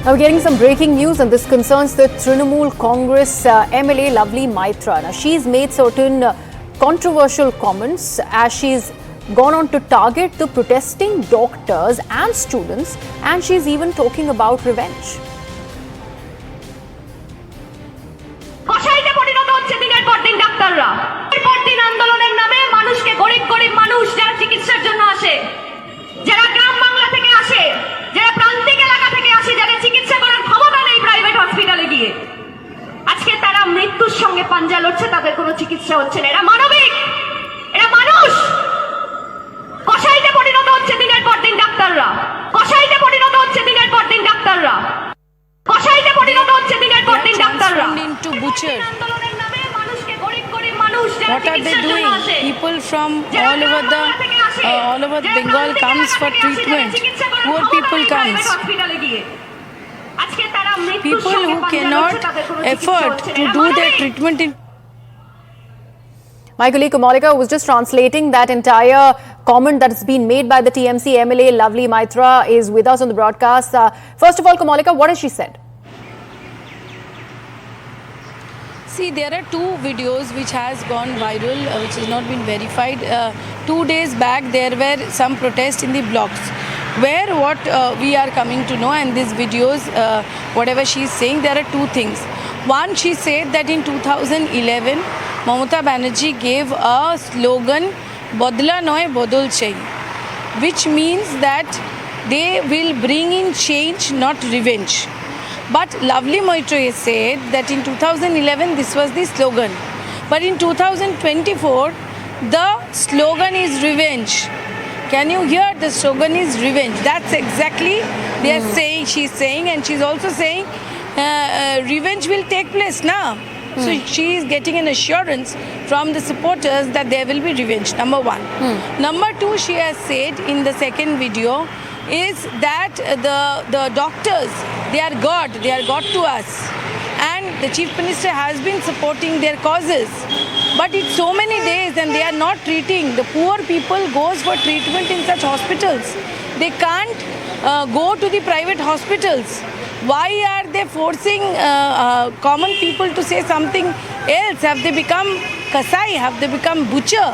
Now we're getting some breaking news, and this concerns the Trinamool Congress MLA Lovely Maitra. Now she's made certain controversial comments as she's gone on to target the protesting doctors and students, and she's even talking about revenge. আজকে তারা মৃত্যুর সঙ্গে পাঞ্জা লড়ছে, তাদের কোনো চিকিৎসা হচ্ছে না। এরা মানবিক, এরা মানুষ। কসাইতে পরিণত হচ্ছে দিনের পর দিন ডাক্তাররা, কসাইতে পরিণত হচ্ছে দিনের পর দিন ডাক্তাররা, কসাইতে পরিণত হচ্ছে দিনের পর দিন ডাক্তাররা। Into butcher. আন্দোলনের নামে মানুষকে গরিব গরিব মানুষ যারা What are they doing? People from all over Bengal comes for treatment. Poor people comes. People who cannot afford to do their treatment in. My colleague Kamalika was just translating that entire comment that has been made by the TMC MLA Lovely Maitra is with us on the broadcast. First of all, Kamalika, what has she said? See, there are two videos which has gone viral, which has not been verified. 2 days back, there were some protests in the blocks. Where what we are coming to know, and these videos, whatever she is saying, there are two things. One, she said that in 2011, Mamata Banerjee gave a slogan, "Badla noy bodol chahiye," which means that they will bring in change, not revenge. But Lovely Maitra said that in 2011, this was the slogan. But in 2024, the slogan is revenge. Can you hear? The slogan is revenge. That's exactly they are saying. She's saying, and she's also saying revenge will take place now. So she is getting an assurance from the supporters that there will be revenge. Number one. Number two, she has said in the second video is that the doctors, they are God to us, and the Chief Minister has been supporting their causes. But it's so many days and they are not treating. The poor people goes for treatment in such hospitals. They can't go to the private hospitals. Why are they forcing common people to say something else? Have they become kasai? Have they become butcher?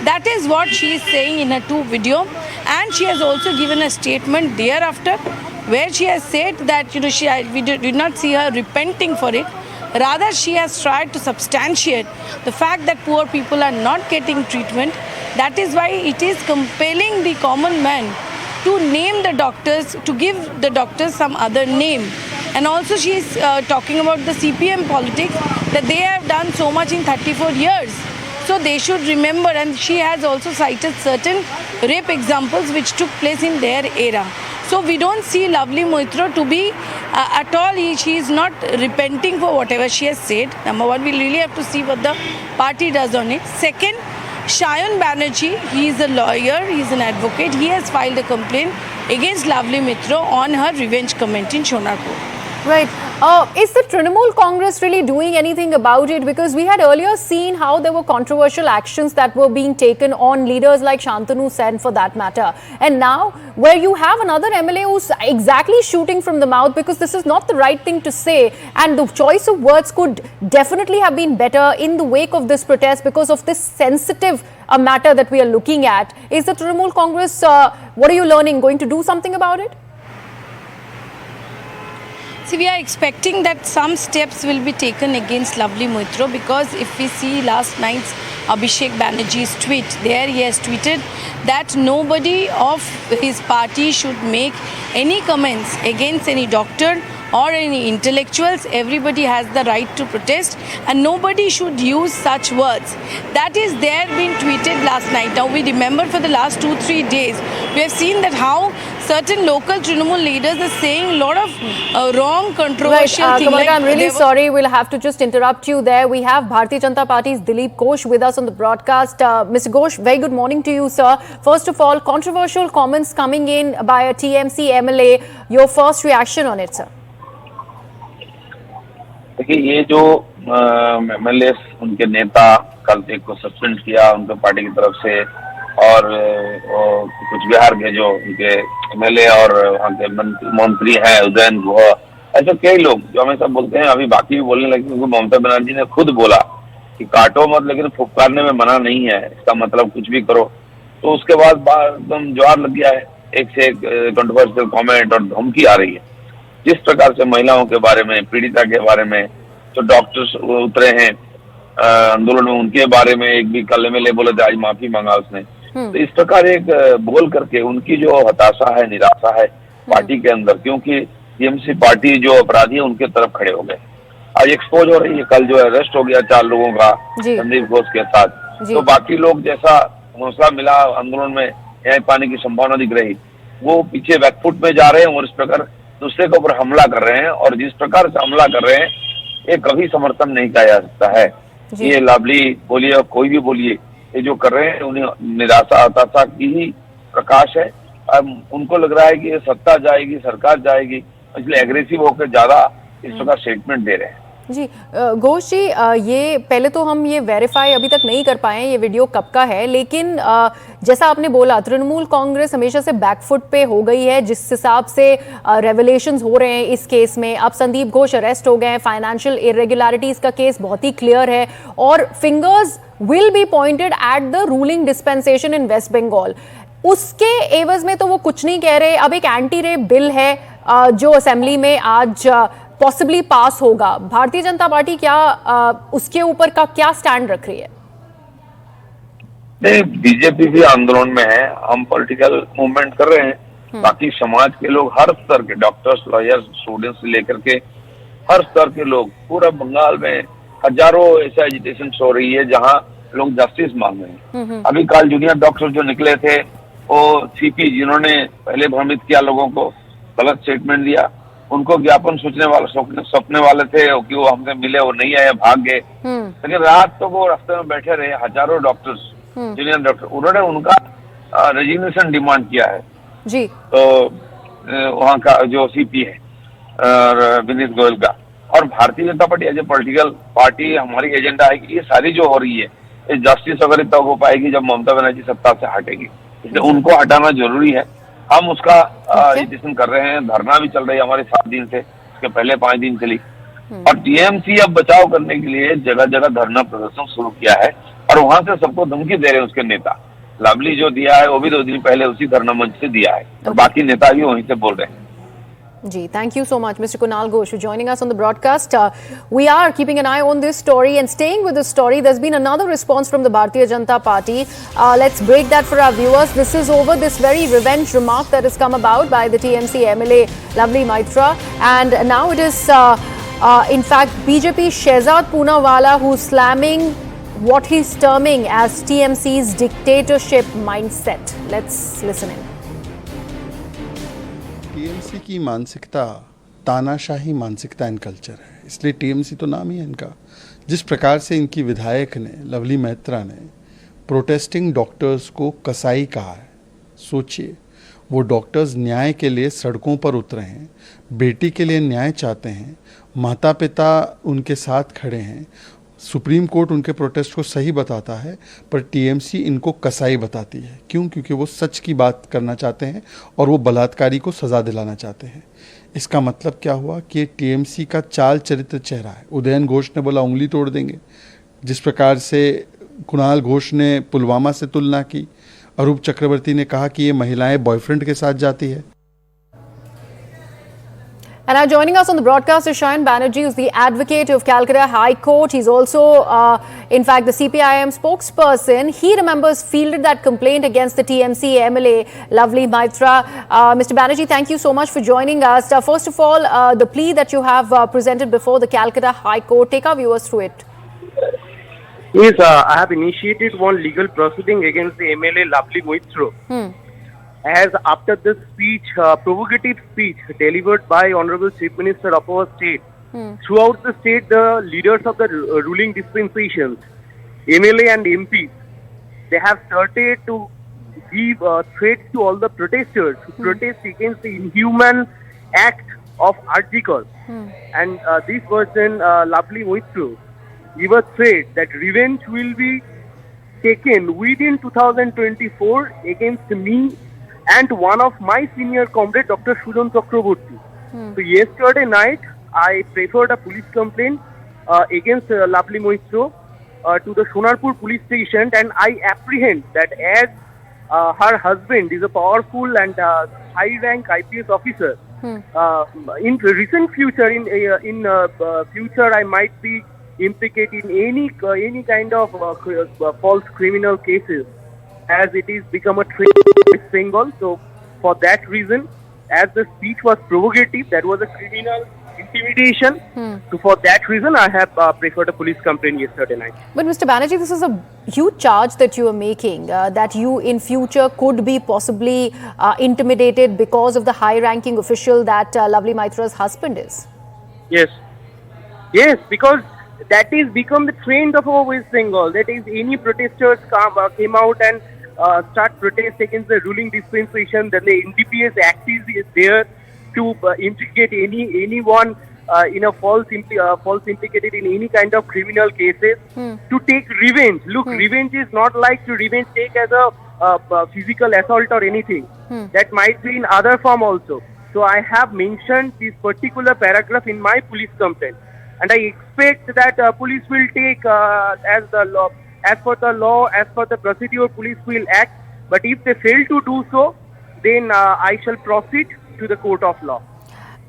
That is what she is saying in her two video. And she has also given a statement thereafter where she has said that we did not see her repenting for it. Rather, she has tried to substantiate the fact that poor people are not getting treatment. That is why it is compelling the common man to name the doctors, to give the doctors some other name. And also she is talking about the CPM politics, that they have done so much in 34 years. So they should remember, and she has also cited certain rape examples which took place in their era. So we don't see Lovely Maitra to be at all, she is not repenting for whatever she has said. Number one, we really have to see what the party does on it. Second, Sayan Banerjee, he is a lawyer, he is an advocate. He has filed a complaint against Lovely Maitra on her revenge comment in Shonarpur. Right. Is the Trinamool Congress really doing anything about it? Because we had earlier seen how there were controversial actions that were being taken on leaders like Shantanu Sen, for that matter. And now, where you have another MLA who's exactly shooting from the mouth, because this is not the right thing to say, and the choice of words could definitely have been better in the wake of this protest because of this sensitive matter that we are looking at. Is the Trinamool Congress, what are you learning, going to do something about it? See, we are expecting that some steps will be taken against Lovely Maitra, because if we see last night's Abhishek Banerjee's tweet, there he has tweeted that nobody of his party should make any comments against any doctor or any intellectuals. Everybody has the right to protest and nobody should use such words. That is there been tweeted last night. Now we remember for the last 2-3 days, we have seen that how certain local Trinamool leaders are saying a lot of wrong, controversial things. Kamalika, I'm really sorry. We'll have to just interrupt you there. We have Bharatiya Janata Party's Dilip Ghosh with us on the broadcast. Mr. Ghosh, very good morning to you, sir. First of all, controversial comments coming in by a TMC MLA. Your first reaction on it, sir? देखिए, ये जो MLA उनके नेता कल एक को suspend किया उनके पार्टी की तरफ से, और कुछ बिहार के जो उनके एमएलए और वहाँ के मंत्री हैं उदयन गुहा, ऐसे कई लोग जो हमेशा बोलते हैं, अभी बाकी भी बोलने लगे, क्योंकि ममता बनर्जी ने खुद बोला कि काटो मत, लेकिन फुफकारने में मना नहीं है, इसका मतलब कुछ भी करो। तो उसके बाद एकदम ज्वार लग गया है, एक से एक कंट्रोवर्शियल कमेंट और धमकी आ रही है। जिस प्रकार से महिलाओं के बारे में, पीड़िता के बारे में, जो डॉक्टर्स उतरे हैं आंदोलन में, उनके बारे में एक भी कल एमएलए बोले थे, आज माफी मांगा उसने। तो इस प्रकार एक बोल करके उनकी जो हताशा है, निराशा है पार्टी के अंदर, क्योंकि टीएमसी पार्टी जो अपराधी है उनके तरफ खड़े हो गए, आज एक्सपोज हो रही है। कल जो अरेस्ट हो गया 4 लोगों का संदीप घोष के साथ, तो बाकी लोग जैसा हौसला मिला आंदोलन में, न्याय पाने की संभावना दिख रही, वो पीछे बैकफुट में जा रहे हैं और इस प्रकार दूसरे के ऊपर हमला कर रहे हैं। और जिस प्रकार से हमला कर रहे हैं, ये कभी समर्थन नहीं किया जा सकता है। ये लवली बोलिए, कोई भी बोलिए, ये जो कर रहे हैं उन्हें निराशा हताशा की ही प्रकाश है। अब उनको लग रहा है कि ये सत्ता जाएगी, सरकार जाएगी, इसलिए एग्रेसिव होकर ज्यादा इस प्रकार स्टेटमेंट दे रहे हैं। जी घोष जी, ये पहले तो हम ये वेरीफाई अभी तक नहीं कर पाए ये वीडियो कब का है, लेकिन जैसा आपने बोला तृणमूल कांग्रेस हमेशा से बैकफुट पे हो गई है जिस हिसाब से रेवलेशंस हो रहे हैं इस केस में। अब संदीप घोष अरेस्ट हो गए हैं, फाइनेंशियल इरेगुलरिटीज का केस बहुत ही क्लियर है और fingers will be pointed at the ruling dispensation in West Bengal. उसके एवज में तो वो कुछ नहीं कह रहे। अब एक एंटी रेप बिल है जो असेंबली में आज पॉसिबली पास होगा। भारतीय जनता पार्टी क्या उसके ऊपर का क्या स्टैंड रख रही है? नहीं, बीजेपी भी आंदोलन में है, हम पॉलिटिकल मूवमेंट कर रहे हैं। बाकी समाज के लोग हर स्तर के, डॉक्टर्स, लॉयर्स, स्टूडेंट्स से लेकर के हर स्तर के लोग, पूरा बंगाल में हजारों ऐसा एजिटेशन हो रही है जहां लोग जस्टिस मांग रहे हैं। अभी कल जूनियर डॉक्टर जो निकले थे, वो सीपी जिन्होंने पहले भ्रमित किया लोगों को, गलत स्टेटमेंट दिया, उनको ज्ञापन सौंपने वाले थे कि वो हमसे मिले, वो नहीं आए, भाग गए। लेकिन रात तो वो रास्ते में बैठे रहे, हजारों डॉक्टर्स, जूनियर डॉक्टर, उन्होंने उनका रेजिग्नेशन डिमांड किया है जी। तो वहाँ का जो सीपी है विनीत गोयल का, और Bharatiya Janata Party as a political party, हमारी एजेंडा है कि ये सारी जो हो रही है ये जस्टिस वगैरह तब हो पाएगी जब ममता बनर्जी सत्ता से हटेगी, इसलिए उनको हटाना जरूरी है। हम उसका एजिटेशन कर रहे हैं, धरना भी चल रही है हमारे 7 दिन से, इसके पहले 5 दिन चली। और टीएमसी अब बचाव करने के लिए जगह जगह धरना प्रदर्शन शुरू किया है और वहां से सबको धमकी दे रहे हैं उसके नेता। लवली जो दिया है वो भी 2 दिन पहले उसी धरना मंच से दिया है और बाकी नेता भी वहीं से बोल रहे हैं। Ji, thank you so much, Mr. Kunal Ghosh, for joining us on the broadcast. We are keeping an eye on this story and staying with this story. There's been another response from the Bharatiya Janata Party. Let's break that for our viewers. This is over this very revenge remark that has come about by the TMC MLA Lovely Maitra, and now it is, in fact, BJP Shehzad Poonawalla who's slamming what he's terming as TMC's dictatorship mindset. Let's listen in. TMC की मानसिकता तानाशाही मानसिकता and culture है, इसलिए TMC तो नाम ही है इनका। जिस प्रकार से इनकी विधायक ने, लवली मैत्रा ने, प्रोटेस्टिंग डॉक्टर्स को कसाई कहा है, सोचिए, वो डॉक्टर्स न्याय के लिए सड़कों पर उतरे हैं, बेटी के लिए न्याय चाहते हैं, माता पिता उनके साथ खड़े हैं, सुप्रीम कोर्ट उनके प्रोटेस्ट को सही बताता है, पर टीएमसी इनको कसाई बताती है। क्यों? क्योंकि वो सच की बात करना चाहते हैं और वो बलात्कारी को सज़ा दिलाना चाहते हैं। इसका मतलब क्या हुआ कि ये टीएमसी का चाल चरित्र चेहरा है। उदयन घोष ने बोला उंगली तोड़ देंगे, जिस प्रकार से कुणाल घोष ने पुलवामा से तुलना की, अरूप चक्रवर्ती ने कहा कि ये महिलाएं बॉयफ्रेंड के साथ जाती है। And now joining us on the broadcast is Shayan Banerjee, who's the advocate of Calcutta High Court. He's also, in fact, the CPIM spokesperson. He remembers fielded that complaint against the TMC MLA, Lovely Maitra. Mr. Banerjee, thank you so much for joining us. First of all, the plea that you have presented before the Calcutta High Court, take our viewers through it. Yes, I have initiated one legal proceeding against the MLA Lovely Maitra. As after this speech, provocative speech delivered by Honorable Chief Minister of our state, throughout the state, the leaders of the ruling dispensations, MLA and MPs, they have started to give threats to all the protesters who protest against the inhuman act of Arjikar. And this person, Lovely Maitra, give a threat that revenge will be taken within 2024 against me and one of my senior comrade, Dr. Sujan Chakraborty. So yesterday night, I preferred a police complaint against Lovely Moitro to the Sonarpur police station, and I apprehend that as her husband is a powerful and high-rank IPS officer, in recent future, in future, I might be implicated in any kind of false criminal cases, as it is become a trend in West Bengal. So, for that reason, as the speech was provocative, that was a criminal intimidation. So, for that reason, I have preferred a police complaint yesterday night. But Mr. Banerjee, this is a huge charge that you are making, that you in future could be possibly intimidated because of the high-ranking official that Lovely Maitra's husband is. Yes. Yes, because that is become the trend of our West Bengal. That is, any protesters came out and start protest against the ruling dispensation. Then the NDPS Act is there to implicate anyone in a false implicated in any kind of criminal cases to take revenge. Look, revenge is not like to revenge take as a physical assault or anything. That might be in other form also. So I have mentioned this particular paragraph in my police complaint, and I expect that police will take as per the law, as per the procedure, police will act. But if they fail to do so, then I shall proceed to the court of law.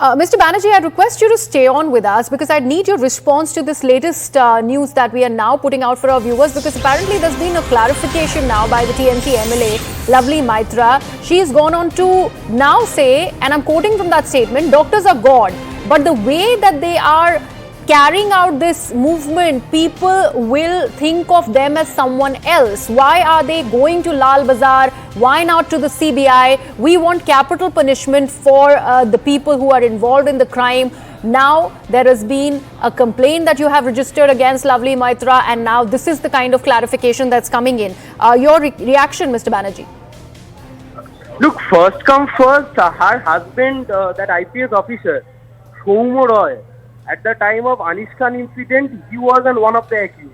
Mr. Banerjee, I request you to stay on with us because I need your response to this latest news that we are now putting out for our viewers, because apparently there's been a clarification now by the TMC MLA, Lovely Maitra. She has gone on to now say, and I'm quoting from that statement, doctors are God, but the way that they are carrying out this movement, people will think of them as someone else. Why are they going to Lal Bazaar? Why not to the CBI? We want capital punishment for the people who are involved in the crime. Now there has been a complaint that you have registered against Lovely Maitra, and now this is the kind of clarification that's coming in. Your reaction, Mr. Banerjee? Look, first come first, her husband, that IPS officer, Soumya Roy, at the time of Anish Khan incident, he was one of the accused.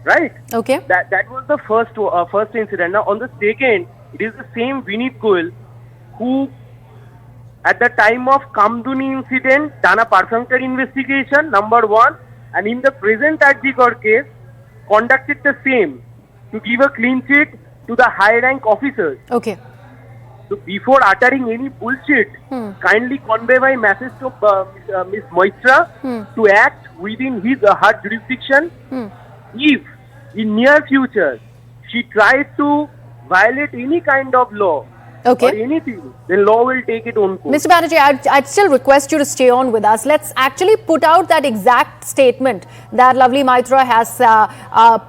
Right? Okay. That was the first incident. Now, on the second, it is the same Vineet Goyal who, at the time of Kamduni incident, done a perfunctory investigation, number one, and in the present Arjikar case, conducted the same to give a clean sheet to the high-rank officers. Okay. So before uttering any bullshit, kindly convey my message to Ms. Maitra to act within her jurisdiction. If in near future she tries to violate any kind of law or anything, then law will take its own course. Mr. Banerjee, I'd still request you to stay on with us. Let's actually put out that exact statement that Lovely Maitra has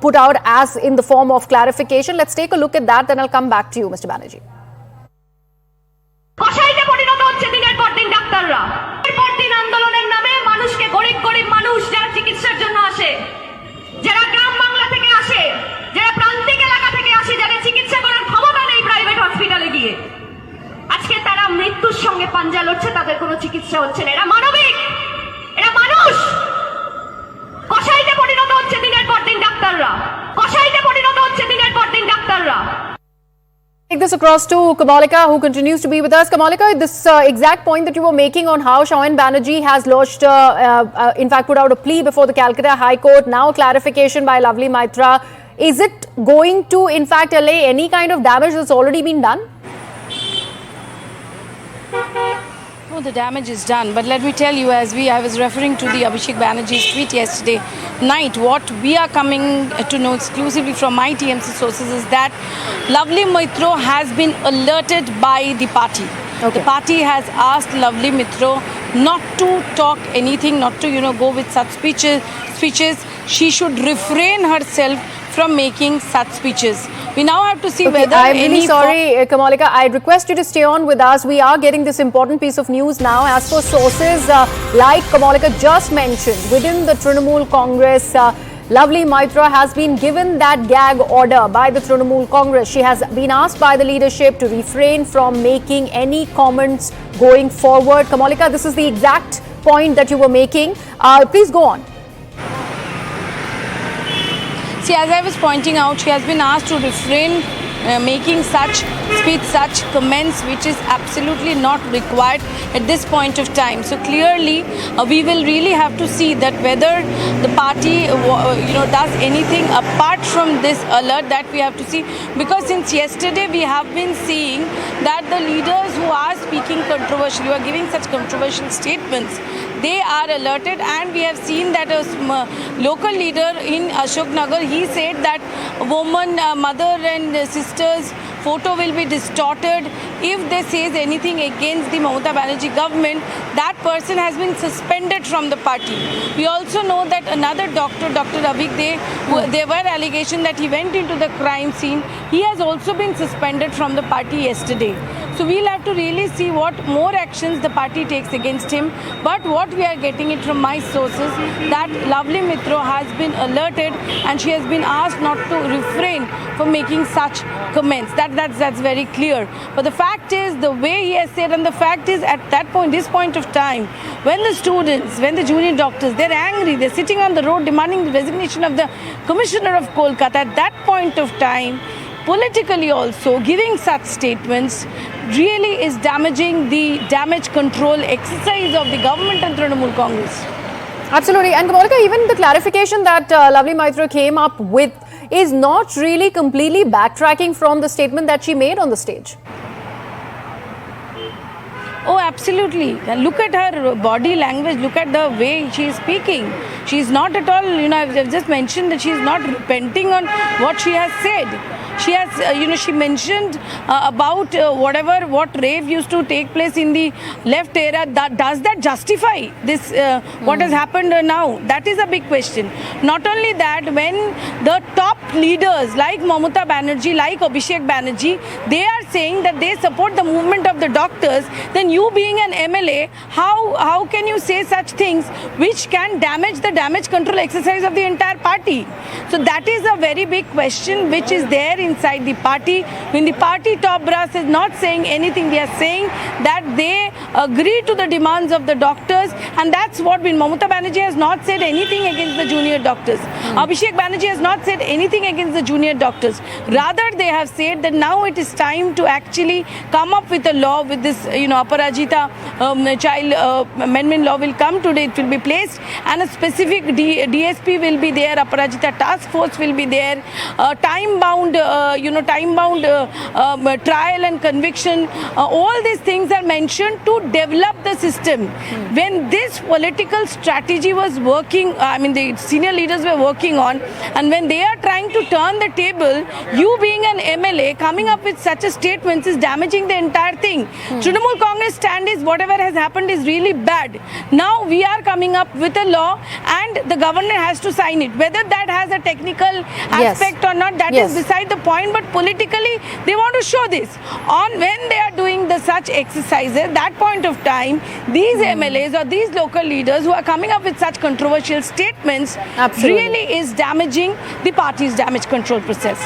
put out as in the form of clarification. Let's take a look at that, then I'll come back to you, Mr. Banerjee. কসাইতে পরিণত হচ্ছে দিনের পর দিন ডাক্তাররা। পর দিন আন্দোলনের নামে মানুষকে গরিব গরিব মানুষ যারা চিকিৎসার জন্য আসে, যারা গ্রাম বাংলা থেকে আসে, যারা প্রান্তিক এলাকা থেকে আসে, যারা চিকিৎসা করার ক্ষমতা নেই প্রাইভেট হসপিটালে গিয়ে, আজকে তারা মৃত্যুর সঙ্গে পাঞ্জা লড়ছে, তাদের কোনো চিকিৎসা হচ্ছে না। এরা মানবিক, এরা মানুষ। কসাইতে পরিণত হচ্ছে দিনের পর দিন ডাক্তাররা, কসাইতে পরিণত হচ্ছে দিনের পর দিন ডাক্তাররা। Take this across to Kamalika, who continues to be with us. Kamalika, this exact point that you were making on how Shayan Banerjee has lodged, in fact, put out a plea before the Calcutta High Court, now clarification by Lovely Maitra. Is it going to, in fact, allay any kind of damage that's already been done? No, the damage is done. But let me tell you, I was referring to the Abhishek Banerjee's tweet yesterday night, what we are coming to know exclusively from my TMC sources is that Lovely Maitra has been alerted by the party. The party has asked Lovely Maitra not to talk anything, not to, go with such speeches. She should refrain herself from making such speeches. We now have to see whether I'm really sorry, Kamalika. I request you to stay on with us. We are getting this important piece of news now. As for sources, like Kamalika just mentioned, within the Trinamool Congress, Lovely Maitra has been given that gag order by the Trinamool Congress. She has been asked by the leadership to refrain from making any comments going forward. Kamalika, this is the exact point that you were making. Please go on. See, as I was pointing out, she has been asked to refrain making such speech, such comments, which is absolutely not required at this point of time. So clearly, we will really have to see that whether the party, does anything apart from this alert that we have to see. Because since yesterday we have been seeing that the leaders who are speaking controversially, who are giving such controversial statements, they are alerted, and we have seen that a local leader in Ashok Nagar, he said that woman, mother and sisters photo will be distorted if they says anything against the Mamata Banerjee government. That person has been suspended from the party. We also know that another doctor, Dr. Avik Dey, there were allegations that he went into the crime scene. He has also been suspended from the party yesterday. So we'll have to really see what more actions the party takes against him. But what we are getting it from my sources, that Lovely Mitro has been alerted and she has been asked not to refrain from making such comments. That's very clear. But the fact is, the way he has said, and the fact is, at that point, this point of time, when the students, when the junior doctors, they're angry, they're sitting on the road demanding the resignation of the Commissioner of Kolkata, at that point of time, politically also, giving such statements really is damaging the damage control exercise of the government and Trinamool Congress. Absolutely. And Kamalika, even the clarification that Lovely Maitra came up with is not really completely backtracking from the statement that she made on the stage. Oh, absolutely. Look at her body language. Look at the way she is speaking. She is not at all, I've just mentioned that she is not repenting on what she has said. She has, she mentioned about what rave used to take place in the left era. Does that justify this, what has happened now? That is a big question. Not only that, when the top leaders like Mamata Banerjee, like Abhishek Banerjee, they are saying that they support the movement of the doctors, then you being an MLA, how can you say such things which can damage the damage control exercise of the entire party? So that is a very big question which is there inside the party. When the party top brass is not saying anything, they are saying that they agree to the demands of the doctors, and that's what when Mamata Banerjee has not said anything against the junior doctors. Abhishek Banerjee has not said anything against the junior doctors. Rather, they have said that now it is time to actually come up with a law with this, Aparajita child amendment law will come today. It will be placed, and a specific DSP will be there. Aparajita task force will be there. Time-bound, trial and conviction. All these things are mentioned to develop the system. When this political strategy was working, the senior leaders were working on, and when they are trying to turn the table, you being an MLA coming up with such a statement is damaging the entire thing. Trinamool Congress stand is whatever has happened is really bad. Now we are coming up with a law and the governor has to sign it. Whether that has a technical aspect or not, that is beside the point, but politically they want to show this. On when they are doing the such exercises, that point of time, these MLAs or these local leaders who are coming up with such controversial statements really is damaging the party's damage control process.